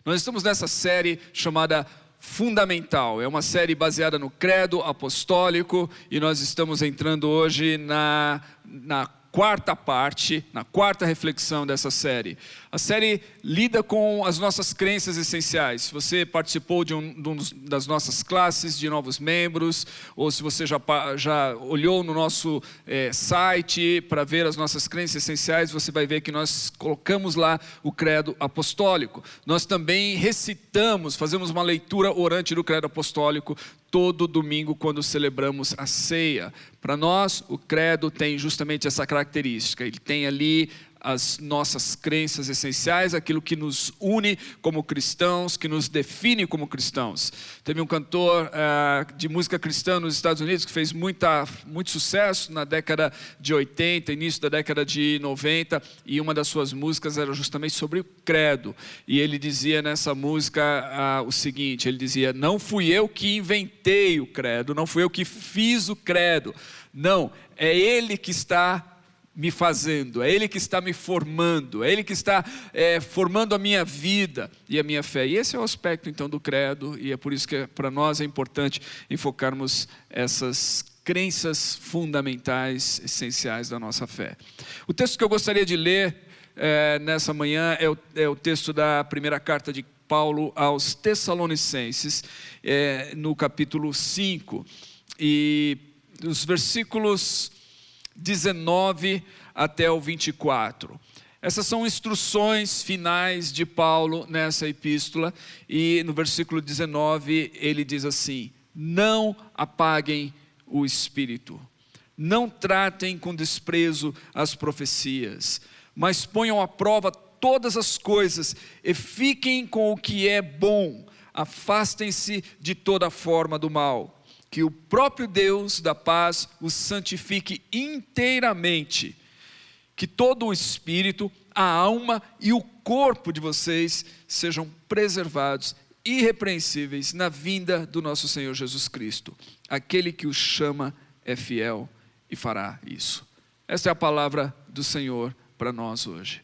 Nós estamos nessa série chamada Fundamental. É uma série baseada no credo apostólico e nós estamos entrando hoje na quarta parte, na quarta reflexão dessa série. A série lida com as nossas crenças essenciais. Se você participou de das nossas classes de novos membros, ou se você já olhou no nosso site para ver as nossas crenças essenciais, você vai ver que nós colocamos lá o credo apostólico. Nós também recitamos, fazemos uma leitura orante do credo apostólico todo domingo quando celebramos a ceia. Para nós, o credo tem justamente essa característica. Ele tem ali as nossas crenças essenciais, aquilo que nos une como cristãos, que nos define como cristãos. Teve um cantor de música cristã nos Estados Unidos que fez muito sucesso na década de 80, início da década de 90, e uma das suas músicas era justamente sobre o credo. E ele dizia nessa música o seguinte, ele dizia: não fui eu que inventei o credo, não fui eu que fiz o credo, não, é Ele que está me fazendo, é Ele que está me formando, é Ele que está formando a minha vida e a minha fé. E esse é o aspecto então do credo, e é por isso que para nós é importante enfocarmos essas crenças fundamentais, essenciais da nossa fé. O texto que eu gostaria de ler nessa manhã é o texto da primeira carta de Paulo aos Tessalonicenses, no capítulo 5, e os versículos 19 até o 24. Essas são instruções finais de Paulo nessa epístola, e no versículo 19 ele diz assim: não apaguem o espírito, não tratem com desprezo as profecias, mas ponham à prova todas as coisas e fiquem com o que é bom, afastem-se de toda forma do mal. Que o próprio Deus da paz os santifique inteiramente, que todo o espírito, a alma e o corpo de vocês sejam preservados, irrepreensíveis na vinda do nosso Senhor Jesus Cristo. Aquele que os chama é fiel e fará isso. Esta é a palavra do Senhor para nós hoje.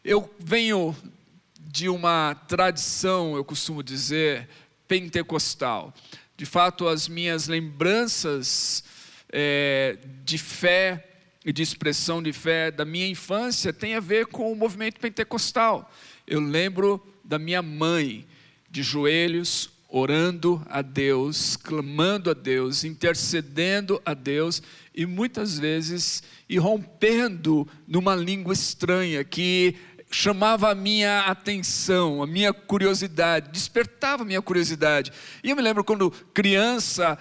Eu venho de uma tradição, eu costumo dizer, pentecostal. De fato, as minhas lembranças de fé e de expressão de fé da minha infância tem a ver com o movimento pentecostal. Eu lembro da minha mãe de joelhos, orando a Deus, clamando a Deus, intercedendo a Deus e muitas vezes irrompendo numa língua estranha que chamava a minha atenção, a minha curiosidade, despertava a minha curiosidade. E eu me lembro quando criança,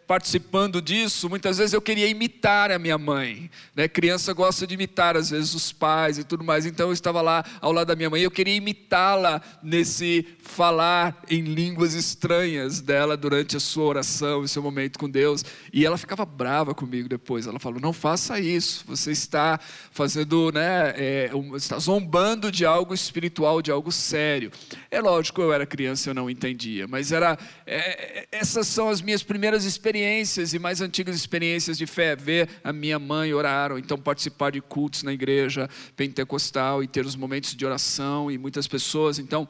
participando disso, muitas vezes eu queria imitar a minha mãe, né? Criança gosta de imitar às vezes os pais e tudo mais, então eu estava lá ao lado da minha mãe, eu queria imitá-la nesse falar em línguas estranhas dela durante a sua oração, o seu momento com Deus, e ela ficava brava comigo depois. Ela falou: não faça isso, você está fazendo, está zombando de algo espiritual, de algo sério. É lógico, eu era criança, eu não entendia, mas essas são as minhas primeiras experiências e mais antigas experiências de fé, ver a minha mãe orar, ou então participar de cultos na igreja pentecostal e ter os momentos de oração e muitas pessoas então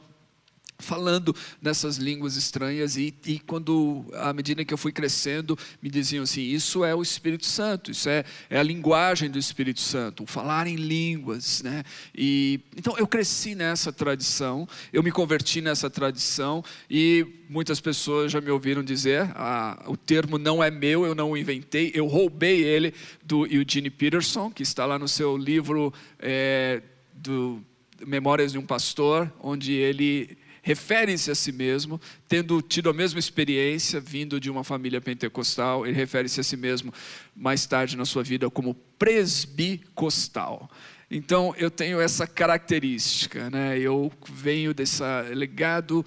falando nessas línguas estranhas, e quando, à medida que eu fui crescendo, me diziam assim: isso é o Espírito Santo, isso é a linguagem do Espírito Santo, o falar em línguas, né? E então eu cresci nessa tradição, eu me converti nessa tradição, e muitas pessoas já me ouviram dizer, o termo não é meu, eu não o inventei, eu roubei ele do Eugene Peterson, que está lá no seu livro do Memórias de um Pastor, onde ele refere-se a si mesmo, tendo tido a mesma experiência, vindo de uma família pentecostal, ele refere-se a si mesmo mais tarde na sua vida como presbicostal. Então eu tenho essa característica, né? Eu venho desse legado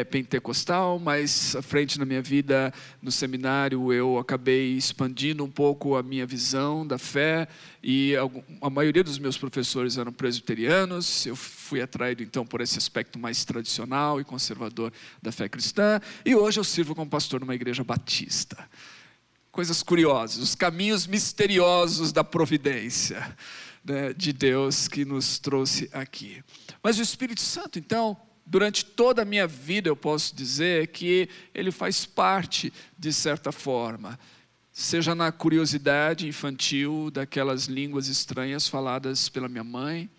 pentecostal, mas à frente na minha vida no seminário eu acabei expandindo um pouco a minha visão da fé, e a maioria dos meus professores eram presbiterianos. Eu fui atraído então por esse aspecto mais tradicional e conservador da fé cristã, e hoje eu sirvo como pastor numa igreja batista. Coisas curiosas, os caminhos misteriosos da providência, né, de Deus que nos trouxe aqui. Mas o Espírito Santo então durante toda a minha vida eu posso dizer que ele faz parte de certa forma. Seja na curiosidade infantil daquelas línguas estranhas faladas pela minha mãe,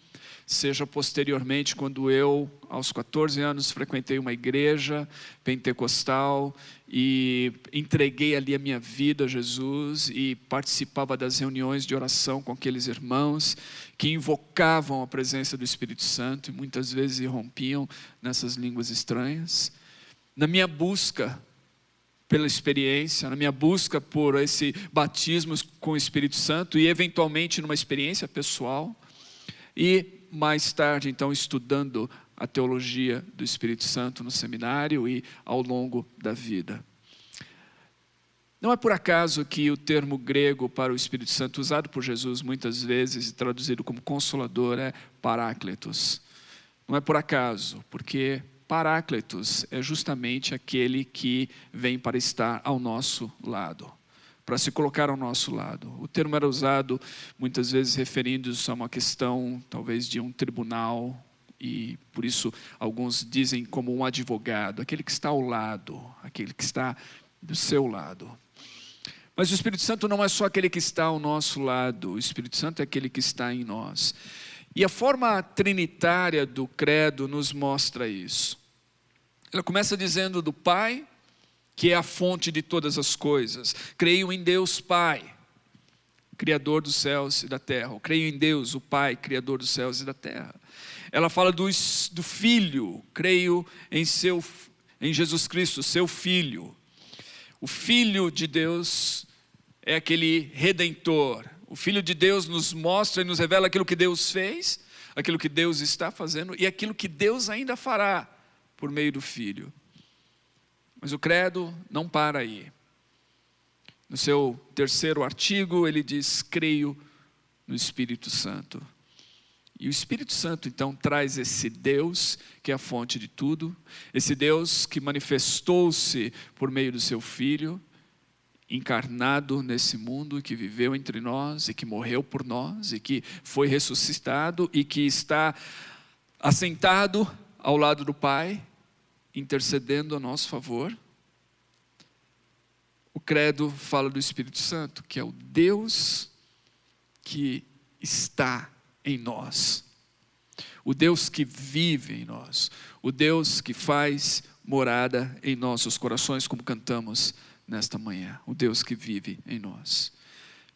seja posteriormente quando eu, aos 14 anos, frequentei uma igreja pentecostal e entreguei ali a minha vida a Jesus e participava das reuniões de oração com aqueles irmãos que invocavam a presença do Espírito Santo e muitas vezes irrompiam nessas línguas estranhas. Na minha busca pela experiência, na minha busca por esse batismo com o Espírito Santo e eventualmente numa experiência pessoal, e mais tarde então estudando a teologia do Espírito Santo no seminário e ao longo da vida. Não é por acaso que o termo grego para o Espírito Santo usado por Jesus muitas vezes e traduzido como Consolador é Paráclitos. Não é por acaso, porque Paráclitos é justamente aquele que vem para estar ao nosso lado, para se colocar ao nosso lado. O termo era usado muitas vezes referindo-se a uma questão talvez de um tribunal, e por isso alguns dizem como um advogado, aquele que está ao lado, aquele que está do seu lado. Mas o Espírito Santo não é só aquele que está ao nosso lado, o Espírito Santo é aquele que está em nós. E a forma trinitária do credo nos mostra isso. Ela começa dizendo do Pai, que é a fonte de todas as coisas. Creio em Deus Pai, Criador dos céus e da terra. Eu creio em Deus, o Pai, Criador dos céus e da terra. Ela fala do Filho, creio em Jesus Cristo, seu Filho. O Filho de Deus é aquele Redentor. O Filho de Deus nos mostra e nos revela aquilo que Deus fez, aquilo que Deus está fazendo e aquilo que Deus ainda fará por meio do Filho. Mas o credo não para aí. No seu terceiro artigo, ele diz: creio no Espírito Santo. E o Espírito Santo, então, traz esse Deus que é a fonte de tudo, esse Deus que manifestou-se por meio do seu Filho, encarnado nesse mundo, que viveu entre nós e que morreu por nós e que foi ressuscitado e que está assentado ao lado do Pai, intercedendo a nosso favor. O credo fala do Espírito Santo, que é o Deus que está em nós, o Deus que vive em nós, o Deus que faz morada em nossos corações, como cantamos nesta manhã, o Deus que vive em nós.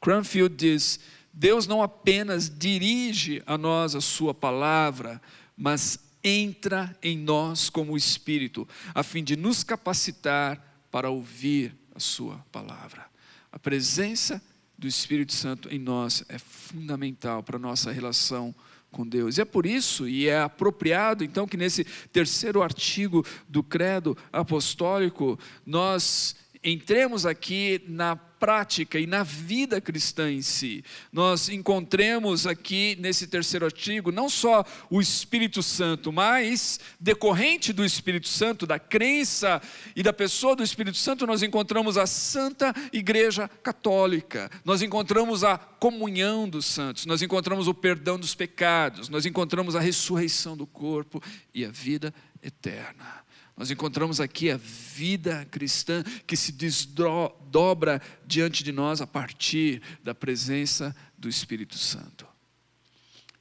Cranfield diz: Deus não apenas dirige a nós a sua palavra, mas entra em nós como o Espírito, a fim de nos capacitar para ouvir a sua palavra. A presença do Espírito Santo em nós é fundamental para a nossa relação com Deus. E é por isso, e é apropriado então, que nesse terceiro artigo do credo apostólico, nós entremos aqui na prática e na vida cristã em si. Nós encontremos aqui nesse terceiro artigo não só o Espírito Santo, mas decorrente do Espírito Santo, da crença e da pessoa do Espírito Santo, nós encontramos a Santa Igreja Católica, nós encontramos a comunhão dos santos, nós encontramos o perdão dos pecados, nós encontramos a ressurreição do corpo e a vida eterna. Nós encontramos aqui a vida cristã que se desdobra diante de nós a partir da presença do Espírito Santo.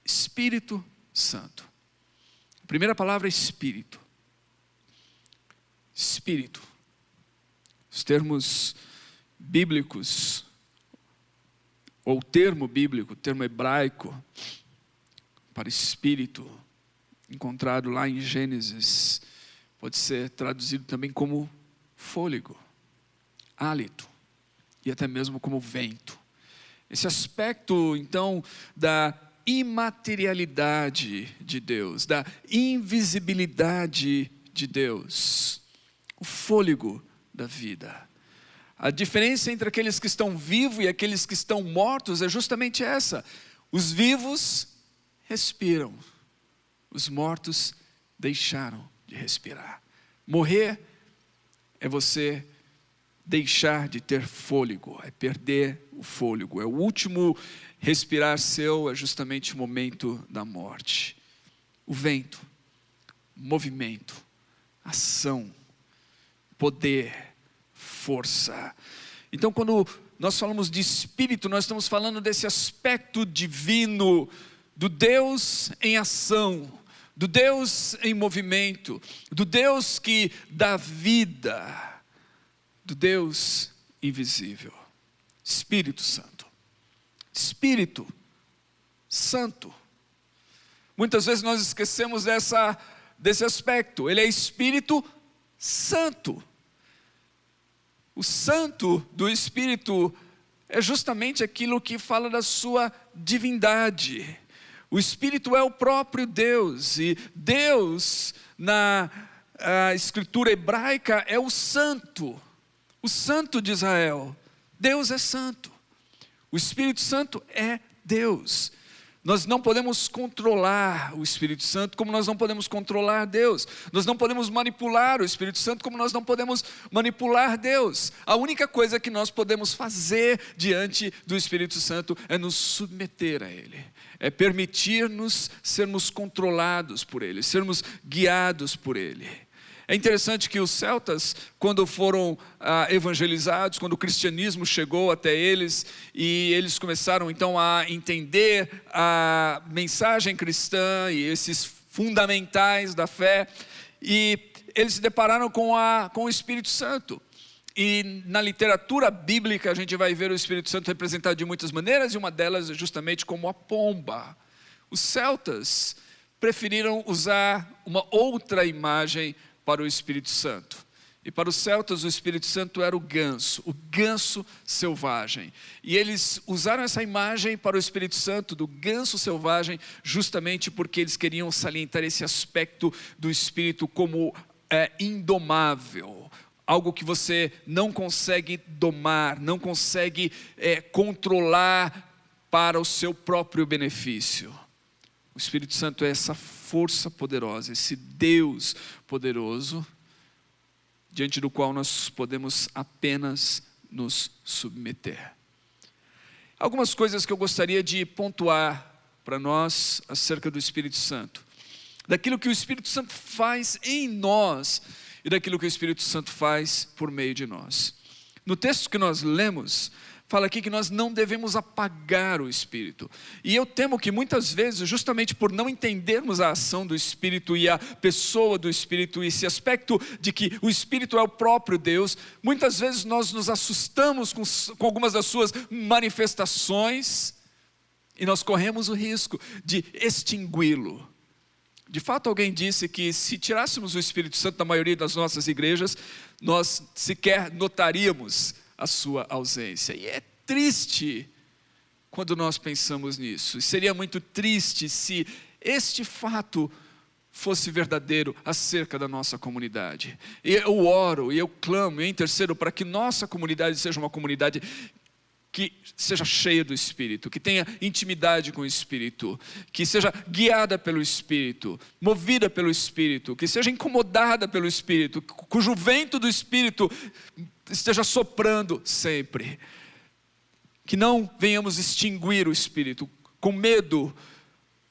Espírito Santo. A primeira palavra é Espírito. Espírito. Os termos bíblicos, ou o termo bíblico, o termo hebraico para Espírito, encontrado lá em Gênesis, pode ser traduzido também como fôlego, hálito e até mesmo como vento. Esse aspecto, então, da imaterialidade de Deus, da invisibilidade de Deus, o fôlego da vida. A diferença entre aqueles que estão vivos e aqueles que estão mortos é justamente essa. Os vivos respiram, os mortos deixaram de respirar. Morrer é você deixar de ter fôlego, é perder o fôlego, é o último respirar seu, é justamente o momento da morte. O vento. movimento, ação, poder, força. Então, quando nós falamos de Espírito, nós estamos falando desse aspecto divino, do Deus em ação, do Deus em movimento, do Deus que dá vida, do Deus invisível. Espírito Santo. Espírito Santo. Muitas vezes nós esquecemos desse aspecto. Ele é Espírito Santo. O santo do Espírito é justamente aquilo que fala da sua divindade. O Espírito é o próprio Deus, e Deus, na escritura hebraica, é o santo de Israel. Deus é santo. O Espírito Santo é Deus. Nós não podemos controlar o Espírito Santo como nós não podemos controlar Deus. Nós não podemos manipular o Espírito Santo como nós não podemos manipular Deus. A única coisa que nós podemos fazer diante do Espírito Santo é nos submeter a Ele. É permitir-nos sermos controlados por Ele, sermos guiados por Ele. É interessante que os celtas, quando foram evangelizados, quando o cristianismo chegou até eles, e eles começaram então a entender a mensagem cristã e esses fundamentais da fé, e eles se depararam com o Espírito Santo. E na literatura bíblica a gente vai ver o Espírito Santo representado de muitas maneiras, e uma delas é justamente como a pomba. Os celtas preferiram usar uma outra imagem para o Espírito Santo. E para os celtas o Espírito Santo era o ganso selvagem. E eles usaram essa imagem para o Espírito Santo do ganso selvagem justamente porque eles queriam salientar esse aspecto do Espírito como indomável. Algo que você não consegue domar, não consegue controlar para o seu próprio benefício. O Espírito Santo é essa força poderosa, esse Deus poderoso, diante do qual nós podemos apenas nos submeter. Algumas coisas que eu gostaria de pontuar para nós acerca do Espírito Santo. Daquilo que o Espírito Santo faz em nós e daquilo que o Espírito Santo faz por meio de nós. No texto que nós lemos, fala aqui que nós não devemos apagar o Espírito. E eu temo que muitas vezes, justamente por não entendermos a ação do Espírito e a pessoa do Espírito, e esse aspecto de que o Espírito é o próprio Deus, muitas vezes nós nos assustamos com algumas das suas manifestações e nós corremos o risco de extingui-lo. De fato, alguém disse que se tirássemos o Espírito Santo da maioria das nossas igrejas, nós sequer notaríamos a sua ausência. E é triste quando nós pensamos nisso. Seria muito triste se este fato fosse verdadeiro acerca da nossa comunidade. E eu oro, e eu clamo, e intercedo para que nossa comunidade seja uma comunidade que seja cheia do Espírito, que tenha intimidade com o Espírito, que seja guiada pelo Espírito, movida pelo Espírito, que seja incomodada pelo Espírito, cujo vento do Espírito esteja soprando sempre. Que não venhamos extinguir o Espírito com medo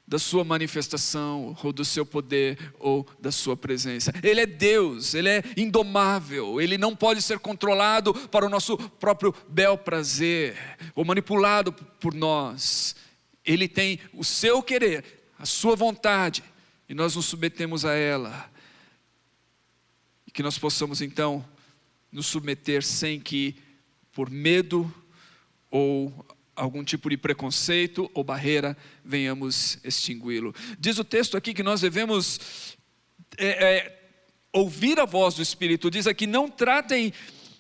da sua manifestação, ou do seu poder, ou da sua presença. Ele é Deus, Ele é indomável, Ele não pode ser controlado para o nosso próprio bel prazer, ou manipulado por nós. Ele tem o seu querer, a sua vontade, e nós nos submetemos a ela. E que nós possamos então nos submeter sem que, por medo ou algum tipo de preconceito ou barreira, venhamos extingui-lo. Diz o texto aqui que nós devemos ouvir a voz do Espírito. Diz aqui: não tratem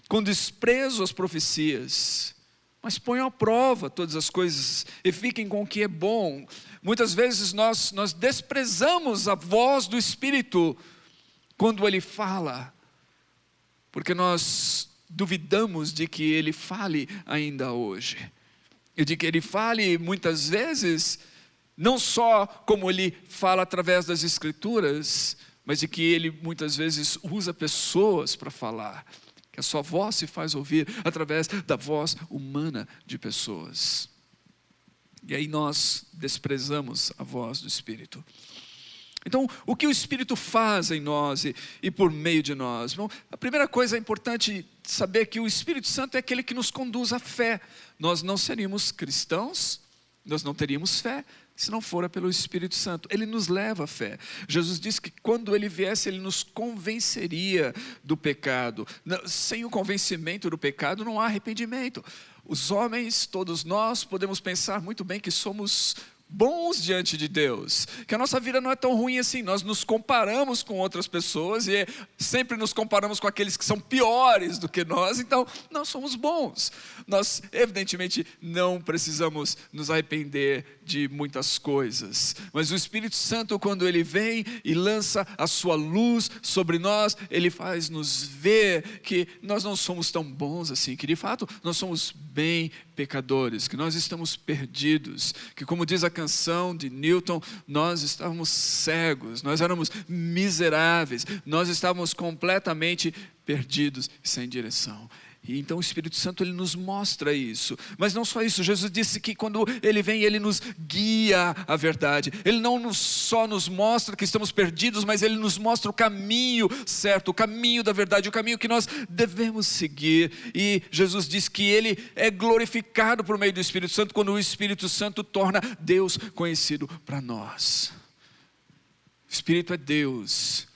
com desprezo as profecias, mas ponham à prova todas as coisas e fiquem com o que é bom. Muitas vezes nós desprezamos a voz do Espírito quando Ele fala, porque nós duvidamos de que Ele fale ainda hoje. E de que Ele fale muitas vezes, não só como Ele fala através das Escrituras, mas de que Ele muitas vezes usa pessoas para falar. Que a sua voz se faz ouvir através da voz humana de pessoas. E aí nós desprezamos a voz do Espírito. Então, o que o Espírito faz em nós e por meio de nós? Bom, a primeira coisa é importante saber que o Espírito Santo é aquele que nos conduz à fé. Nós não seríamos cristãos, nós não teríamos fé, se não fora pelo Espírito Santo. Ele nos leva à fé. Jesus disse que quando Ele viesse, Ele nos convenceria do pecado. Sem o convencimento do pecado, não há arrependimento. Os homens, todos nós, podemos pensar muito bem que somos bons diante de Deus, que a nossa vida não é tão ruim assim. Nós nos comparamos com outras pessoas e sempre nos comparamos com aqueles que são piores do que nós. Então nós somos bons. Nós evidentemente não precisamos nos arrepender de muitas coisas, mas o Espírito Santo, quando Ele vem e lança a sua luz sobre nós, Ele faz nos ver que nós não somos tão bons assim, que de fato nós somos bem pecadores, que nós estamos perdidos, que, como diz a canção de Newton, nós estávamos cegos, nós éramos miseráveis, nós estávamos completamente perdidos e sem direção. E então o Espírito Santo, Ele nos mostra isso. Mas não só isso, Jesus disse que quando Ele vem, Ele nos guia à verdade. Ele não só nos mostra que estamos perdidos, mas Ele nos mostra o caminho certo, o caminho da verdade, o caminho que nós devemos seguir. E Jesus diz que Ele é glorificado por meio do Espírito Santo, quando o Espírito Santo torna Deus conhecido para nós. O Espírito é Deus,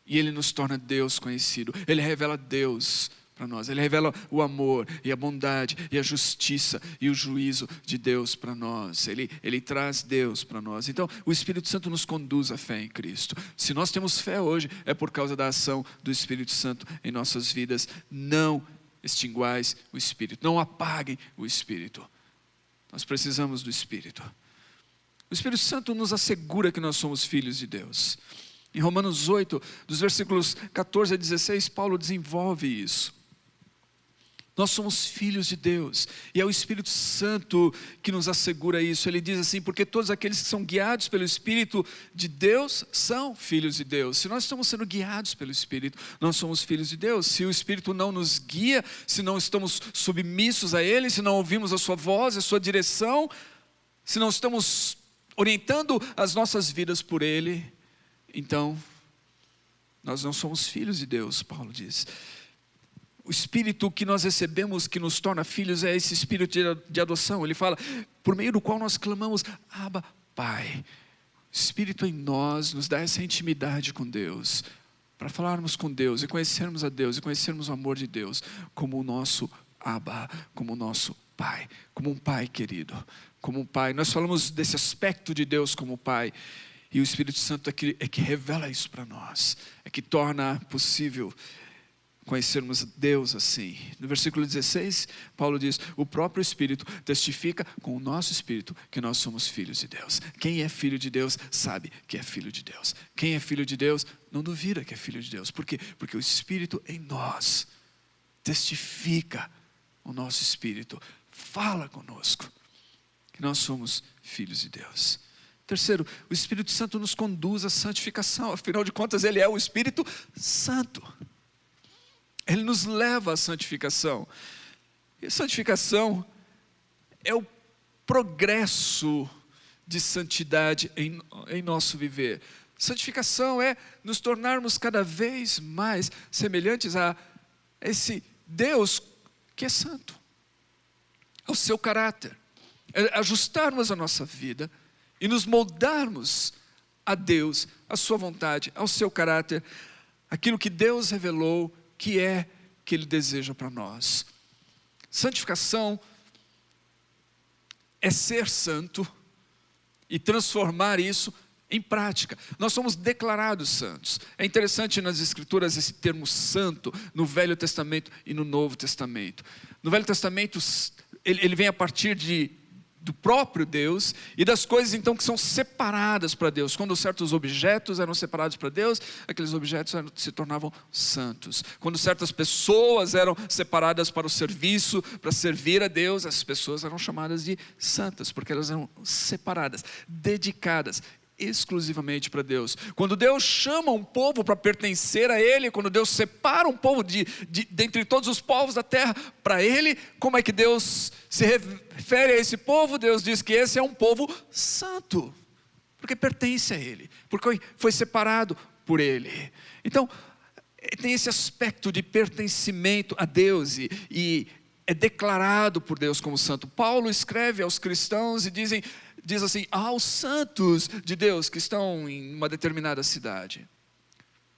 e Ele nos torna Deus conhecido. Ele revela Deus para nós. Ele revela o amor e a bondade e a justiça e o juízo de Deus para nós. Ele traz Deus para nós. Então o Espírito Santo nos conduz à fé em Cristo. Se nós temos fé hoje, é por causa da ação do Espírito Santo em nossas vidas. Não extinguais o Espírito, não apaguem o Espírito. Nós precisamos do Espírito. O Espírito Santo nos assegura que nós somos filhos de Deus. Em Romanos 8, dos versículos 14 a 16, Paulo desenvolve isso. Nós somos filhos de Deus, e é o Espírito Santo que nos assegura isso. Ele diz assim: porque todos aqueles que são guiados pelo Espírito de Deus são filhos de Deus. Se nós estamos sendo guiados pelo Espírito, nós somos filhos de Deus. Se o Espírito não nos guia, se não estamos submissos a Ele, se não ouvimos a sua voz, a sua direção, se não estamos orientando as nossas vidas por Ele, então nós não somos filhos de Deus, Paulo diz. O Espírito que nós recebemos, que nos torna filhos, é esse Espírito de adoção. Ele fala, por meio do qual nós clamamos, Abba, Pai. O Espírito em nós nos dá essa intimidade com Deus, para falarmos com Deus e conhecermos a Deus e conhecermos o amor de Deus como o nosso Abba, como o nosso Pai, como um Pai querido, como um Pai. Nós falamos desse aspecto de Deus como Pai, e o Espírito Santo é que revela isso para nós, é que torna possível conhecermos Deus assim. No versículo 16, Paulo diz, o próprio Espírito testifica com o nosso Espírito que nós somos filhos de Deus. Quem é filho de Deus sabe que é filho de Deus. Quem é filho de Deus não duvida que é filho de Deus. Por quê? Porque o Espírito em nós testifica o nosso Espírito, fala conosco que nós somos filhos de Deus. Terceiro, o Espírito Santo nos conduz à santificação. Afinal de contas, Ele é o Espírito Santo. Ele nos leva à santificação. E a santificação é o progresso de santidade em nosso viver. Santificação é nos tornarmos cada vez mais semelhantes a esse Deus que é santo, ao seu caráter. É ajustarmos a nossa vida e nos moldarmos a Deus, a sua vontade, ao seu caráter, aquilo que Deus revelou que é que Ele deseja para nós. Santificação é ser santo e transformar isso em prática. Nós somos declarados santos. É interessante nas Escrituras esse termo santo, no Velho Testamento e no Novo Testamento. No Velho Testamento, ele vem a partir do próprio Deus e das coisas então que são separadas para Deus. Quando certos objetos eram separados para Deus, aqueles objetos se tornavam santos. Quando certas pessoas eram separadas para o serviço, para servir a Deus, essas pessoas eram chamadas de santas, porque elas eram separadas, dedicadas exclusivamente para Deus. Quando Deus chama um povo para pertencer a Ele, quando Deus separa um povo dentre todos os povos da terra para Ele, como é que Deus se refere a esse povo? Deus diz que esse é um povo santo. porque pertence a Ele, porque foi separado por Ele. Então, tem esse aspecto de pertencimento a Deus e é declarado por Deus como santo. Paulo escreve aos cristãos e diz assim, aos santos de Deus que estão em uma determinada cidade.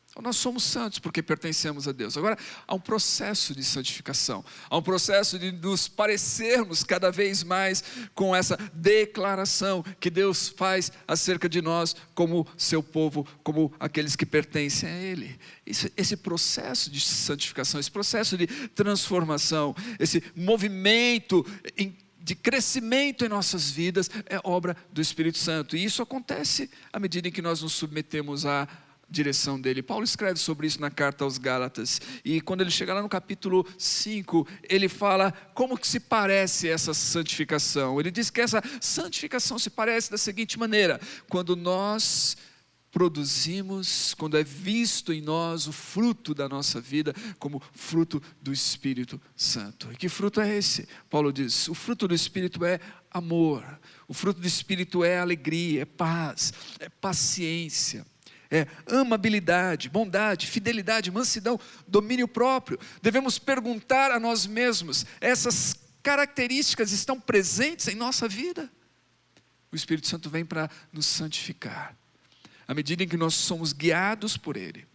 Então, nós somos santos porque pertencemos a Deus. Agora, há um processo de santificação, há um processo de nos parecermos cada vez mais com essa declaração que Deus faz acerca de nós como seu povo, como aqueles que pertencem a Ele. Esse processo de santificação, esse processo de transformação, esse movimento de crescimento em nossas vidas é obra do Espírito Santo. E isso acontece à medida em que nós nos submetemos à direção dele. Paulo escreve sobre isso na carta aos Gálatas, e quando ele chega lá no capítulo 5, ele fala como que se parece essa santificação. Ele diz que essa santificação se parece da seguinte maneira: quando nós produzimos, quando é visto em nós o fruto da nossa vida como fruto do Espírito Santo. E que fruto é esse? Paulo diz, o fruto do Espírito é amor, o fruto do Espírito é alegria, é paz, é paciência, é amabilidade, bondade, fidelidade, mansidão, domínio próprio. Devemos perguntar a nós mesmos, essas características estão presentes em nossa vida? O Espírito Santo vem para nos santificar. À medida em que nós somos guiados por Ele,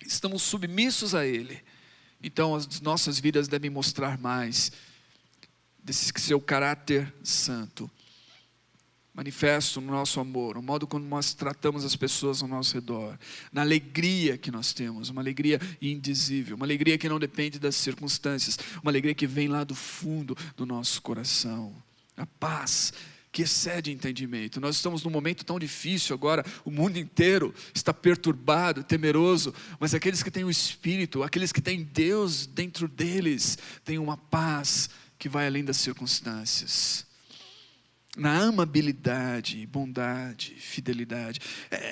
estamos submissos a Ele, então as nossas vidas devem mostrar mais desse seu caráter santo, manifesto no nosso amor, no modo como nós tratamos as pessoas ao nosso redor, na alegria que nós temos, uma alegria indizível, uma alegria que não depende das circunstâncias, uma alegria que vem lá do fundo do nosso coração, a paz que excede entendimento. Nós estamos num momento tão difícil agora, o mundo inteiro está perturbado, temeroso, mas aqueles que têm o Espírito, aqueles que têm Deus dentro deles, têm uma paz que vai além das circunstâncias. Na amabilidade, bondade, fidelidade,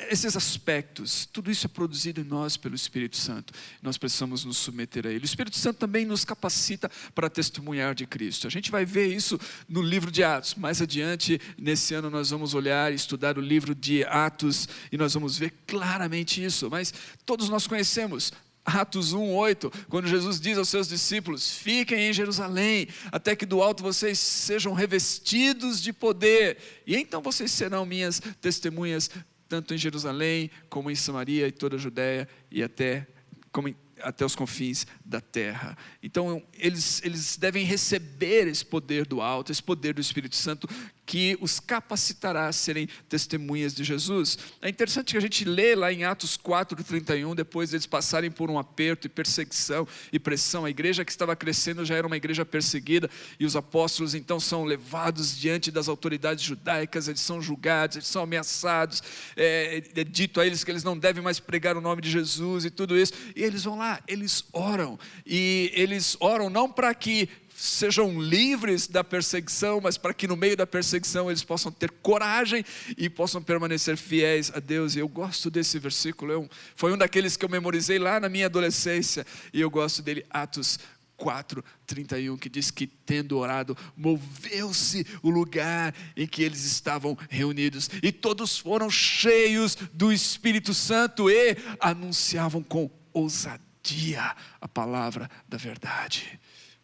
esses aspectos, tudo isso é produzido em nós pelo Espírito Santo. Nós precisamos nos submeter a Ele. O Espírito Santo também nos capacita para testemunhar de Cristo. A gente vai ver isso no livro de Atos. Mais adiante, nesse ano, nós vamos olhar e estudar o livro de Atos e nós vamos ver claramente isso. Mas todos nós conhecemos Atos 1:8, quando Jesus diz aos seus discípulos, fiquem em Jerusalém, até que do alto vocês sejam revestidos de poder, e então vocês serão minhas testemunhas, tanto em Jerusalém, como em Samaria e toda a Judéia, e até os confins da terra. Então eles devem receber esse poder do alto, esse poder do Espírito Santo, que os capacitará a serem testemunhas de Jesus. É interessante que a gente lê lá em Atos 4:31, depois eles passarem por um aperto e perseguição e pressão. A igreja que estava crescendo já era uma igreja perseguida, e os apóstolos então são levados diante das autoridades judaicas, eles são julgados, eles são ameaçados, é dito a eles que eles não devem mais pregar o nome de Jesus e tudo isso, e eles vão lá, eles oram, e eles oram não para que sejam livres da perseguição, mas para que no meio da perseguição eles possam ter coragem e possam permanecer fiéis a Deus. E eu gosto desse versículo, foi um daqueles que eu memorizei lá na minha adolescência, e eu gosto dele, Atos 4:31, que diz que tendo orado, moveu-se o lugar em que eles estavam reunidos, e todos foram cheios do Espírito Santo e anunciavam com ousadia a palavra da verdade.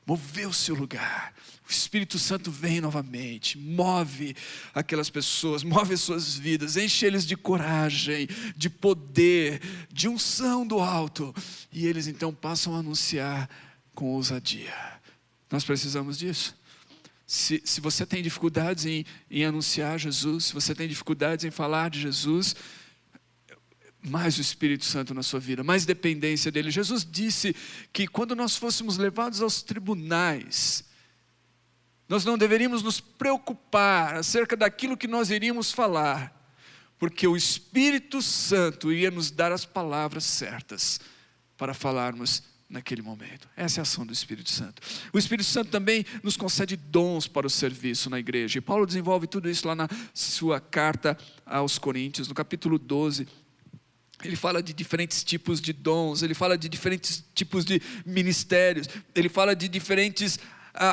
Moveu-se o lugar, o Espírito Santo vem novamente, move aquelas pessoas, move as suas vidas, enche eles de coragem, de poder, de unção do alto, e eles então passam a anunciar com ousadia. Nós precisamos disso. Se você tem dificuldades em anunciar Jesus, se você tem dificuldades em falar de Jesus, mais o Espírito Santo na sua vida, mais dependência dele. Jesus disse que quando nós fôssemos levados aos tribunais, nós não deveríamos nos preocupar acerca daquilo que nós iríamos falar, porque o Espírito Santo iria nos dar as palavras certas para falarmos naquele momento. Essa é a ação do Espírito Santo. O Espírito Santo também nos concede dons para o serviço na igreja, e Paulo desenvolve tudo isso lá na sua carta aos Coríntios, no capítulo 12, ele fala de diferentes tipos de dons, ele fala de diferentes tipos de ministérios, ele fala de diferentes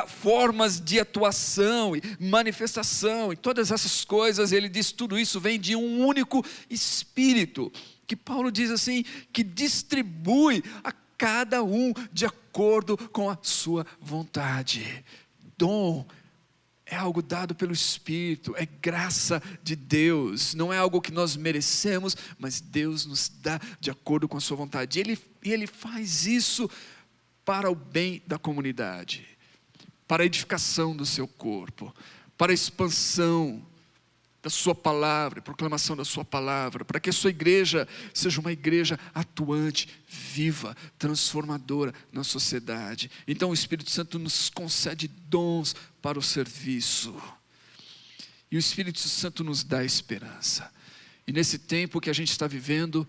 formas de atuação e manifestação, e todas essas coisas, ele diz, tudo isso vem de um único Espírito, que Paulo diz assim, que distribui a cada um de acordo com a sua vontade. Dom é algo dado pelo Espírito, é graça de Deus, não é algo que nós merecemos, mas Deus nos dá de acordo com a sua vontade. E Ele faz isso para o bem da comunidade, para a edificação do seu corpo, para a expansão da sua palavra, proclamação da sua palavra, para que a sua igreja seja uma igreja atuante, viva, transformadora na sociedade. Então o Espírito Santo nos concede dons para o serviço, e o Espírito Santo nos dá esperança. E nesse tempo que a gente está vivendo,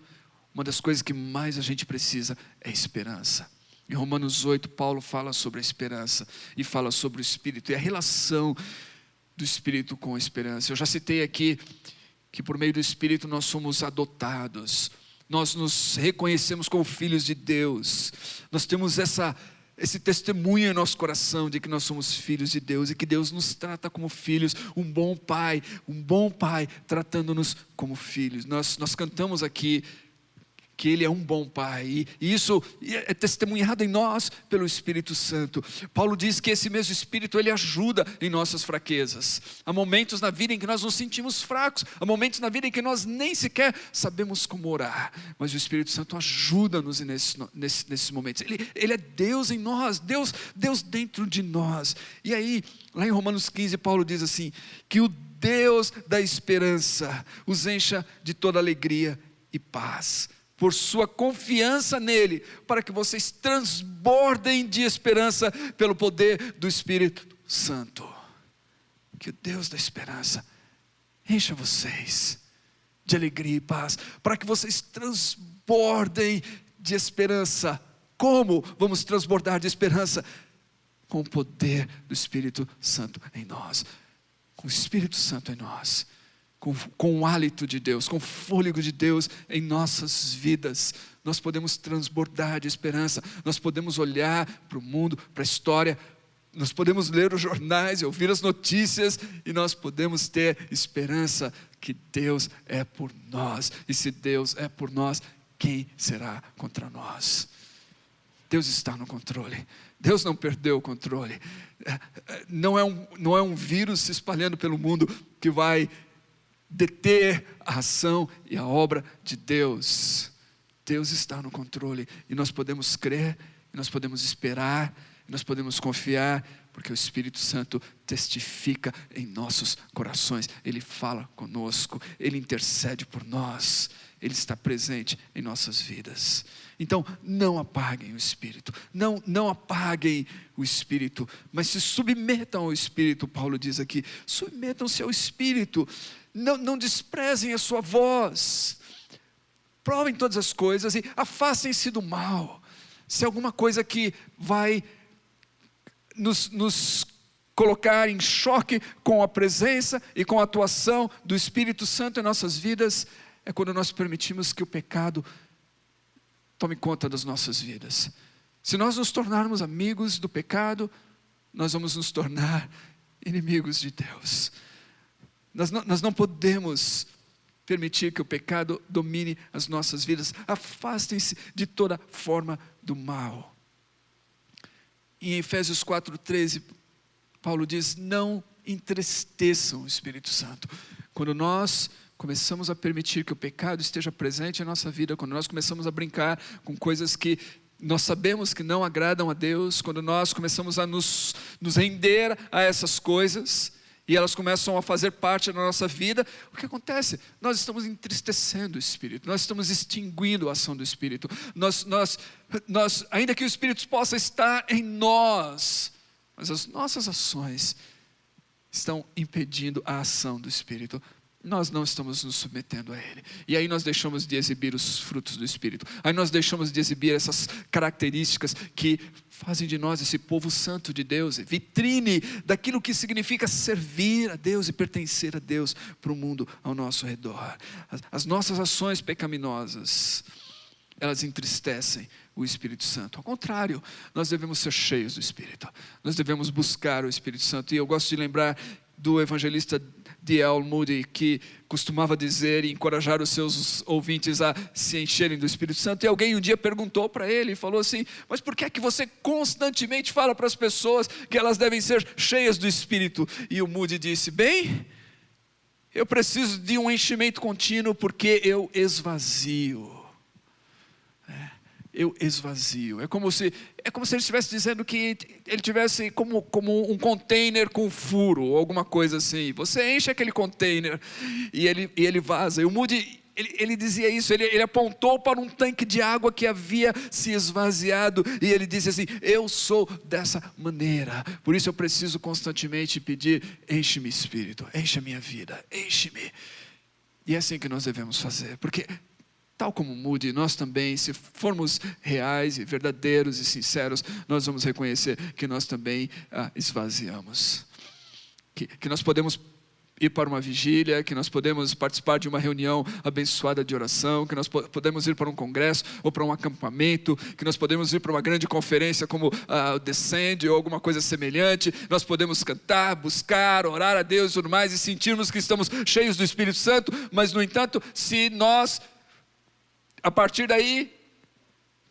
uma das coisas que mais a gente precisa é esperança. Em Romanos 8, Paulo fala sobre a esperança e fala sobre o Espírito e a relação do Espírito com a esperança. Eu já citei aqui que por meio do Espírito nós somos adotados, nós nos reconhecemos como filhos de Deus, nós temos esse testemunho em nosso coração de que nós somos filhos de Deus e que Deus nos trata como filhos, um bom pai tratando-nos como filhos. Nós cantamos aqui que Ele é um bom Pai, e isso é testemunhado em nós pelo Espírito Santo. Paulo diz que esse mesmo Espírito, Ele ajuda em nossas fraquezas. Há momentos na vida em que nós nos sentimos fracos, há momentos na vida em que nós nem sequer sabemos como orar, mas o Espírito Santo ajuda-nos nesses momentos. Ele é Deus em nós, Deus dentro de nós. E aí, lá em Romanos 15, Paulo diz assim, que o Deus da esperança os encha de toda alegria e paz, por sua confiança nele, para que vocês transbordem de esperança pelo poder do Espírito Santo. Que o Deus da esperança encha vocês de alegria e paz, para que vocês transbordem de esperança. Como vamos transbordar de esperança? Com o poder do Espírito Santo em nós, com o Espírito Santo em nós, com o hálito de Deus, com o fôlego de Deus em nossas vidas, nós podemos transbordar de esperança, nós podemos olhar para o mundo, para a história, nós podemos ler os jornais e ouvir as notícias, e nós podemos ter esperança que Deus é por nós, e se Deus é por nós, quem será contra nós? Deus está no controle, Deus não perdeu o controle, não é um vírus se espalhando pelo mundo que vai deter a ação e a obra de Deus. Deus está no controle, e nós podemos crer, e nós podemos esperar, e nós podemos confiar, porque o Espírito Santo testifica em nossos corações, Ele fala conosco, Ele intercede por nós, Ele está presente em nossas vidas. Então não apaguem o Espírito, não apaguem o Espírito, mas se submetam ao Espírito. Paulo diz aqui, submetam-se ao Espírito, não desprezem a sua voz, provem todas as coisas e afastem-se do mal. Se alguma coisa que vai nos colocar em choque com a presença e com a atuação do Espírito Santo em nossas vidas, é quando nós permitimos que o pecado tome conta das nossas vidas. Se nós nos tornarmos amigos do pecado, nós vamos nos tornar inimigos de Deus. Nós não podemos permitir que o pecado domine as nossas vidas. Afastem-se de toda forma do mal. Em Efésios 4:13, Paulo diz, não entristeçam o Espírito Santo. Quando nós começamos a permitir que o pecado esteja presente em nossa vida, quando nós começamos a brincar com coisas que nós sabemos que não agradam a Deus, quando nós começamos a nos render a essas coisas, e elas começam a fazer parte da nossa vida, o que acontece? Nós estamos entristecendo o Espírito, nós estamos extinguindo a ação do Espírito, ainda que o Espírito possa estar em nós, mas as nossas ações estão impedindo a ação do Espírito. Nós não estamos nos submetendo a Ele, e aí nós deixamos de exibir os frutos do Espírito, aí nós deixamos de exibir essas características que fazem de nós esse povo santo de Deus, vitrine daquilo que significa servir a Deus e pertencer a Deus para o mundo ao nosso redor. As nossas ações pecaminosas elas entristecem o Espírito Santo. Ao contrário, nós devemos ser cheios do Espírito. Nós devemos buscar o Espírito Santo. E eu gosto de lembrar do evangelista D.L. Moody, que costumava dizer e encorajar os seus ouvintes a se encherem do Espírito Santo. E alguém um dia perguntou para ele e falou assim: mas por que é que você constantemente fala para as pessoas que elas devem ser cheias do Espírito? E o Moody disse: bem, eu preciso de um enchimento contínuo porque eu esvazio. Eu esvazio. É como se ele estivesse dizendo que ele tivesse como um container com furo, ou alguma coisa assim. Você enche aquele container e ele vaza. E o Moody, ele dizia isso, ele apontou para um tanque de água que havia se esvaziado, e ele disse assim: eu sou dessa maneira, por isso eu preciso constantemente pedir: enche-me, Espírito, enche a minha vida, enche-me. E é assim que nós devemos fazer, porque tal como Moody, nós também, se formos reais e verdadeiros e sinceros, nós vamos reconhecer que nós também esvaziamos. Que nós podemos ir para uma vigília, que nós podemos participar de uma reunião abençoada de oração, que nós podemos ir para um congresso ou para um acampamento, que nós podemos ir para uma grande conferência como o Descende ou alguma coisa semelhante. Nós podemos cantar, buscar, orar a Deus e tudo mais, e sentirmos que estamos cheios do Espírito Santo, mas no entanto, se nós a partir daí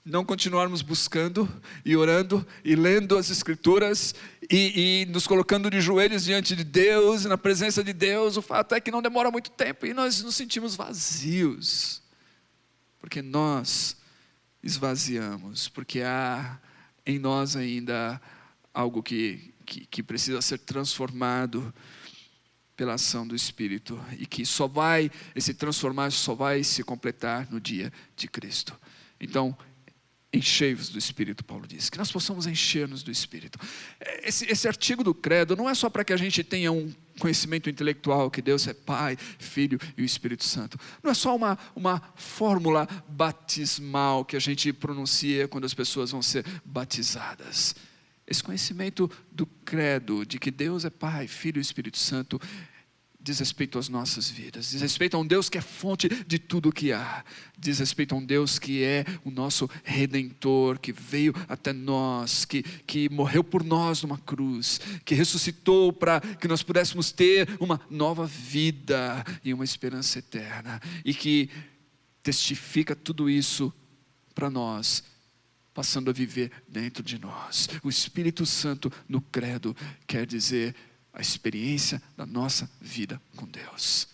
não continuarmos buscando e orando e lendo as Escrituras e nos colocando de joelhos diante de Deus, na presença de Deus, o fato é que não demora muito tempo e nós nos sentimos vazios, porque nós esvaziamos, porque há em nós ainda algo que precisa ser transformado pela ação do Espírito, e que esse transformar só vai se completar no dia de Cristo. Então, enchei-vos do Espírito, Paulo diz, que nós possamos encher-nos do Espírito. Esse artigo do credo não é só para que a gente tenha um conhecimento intelectual, que Deus é Pai, Filho e o Espírito Santo. Não é só uma fórmula batismal que a gente pronuncia quando as pessoas vão ser batizadas. Esse conhecimento do credo, de que Deus é Pai, Filho e Espírito Santo, diz respeito às nossas vidas, diz respeito a um Deus que é fonte de tudo o que há, diz respeito a um Deus que é o nosso Redentor, que veio até nós, que morreu por nós numa cruz, que ressuscitou para que nós pudéssemos ter uma nova vida e uma esperança eterna, e que testifica tudo isso para nós, passando a viver dentro de nós. O Espírito Santo no credo quer dizer a experiência da nossa vida com Deus,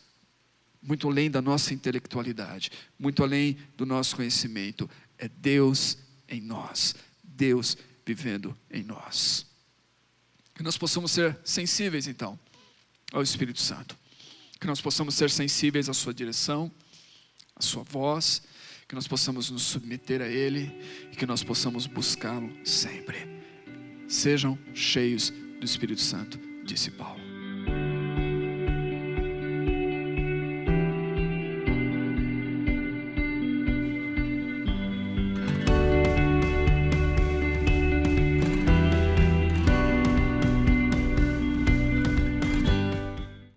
muito além da nossa intelectualidade, muito além do nosso conhecimento. É Deus em nós, Deus vivendo em nós. Que nós possamos ser sensíveis então ao Espírito Santo, que nós possamos ser sensíveis à sua direção, à sua voz, que nós possamos nos submeter a Ele e que nós possamos buscá-lo sempre. Sejam cheios do Espírito Santo, disse Paulo.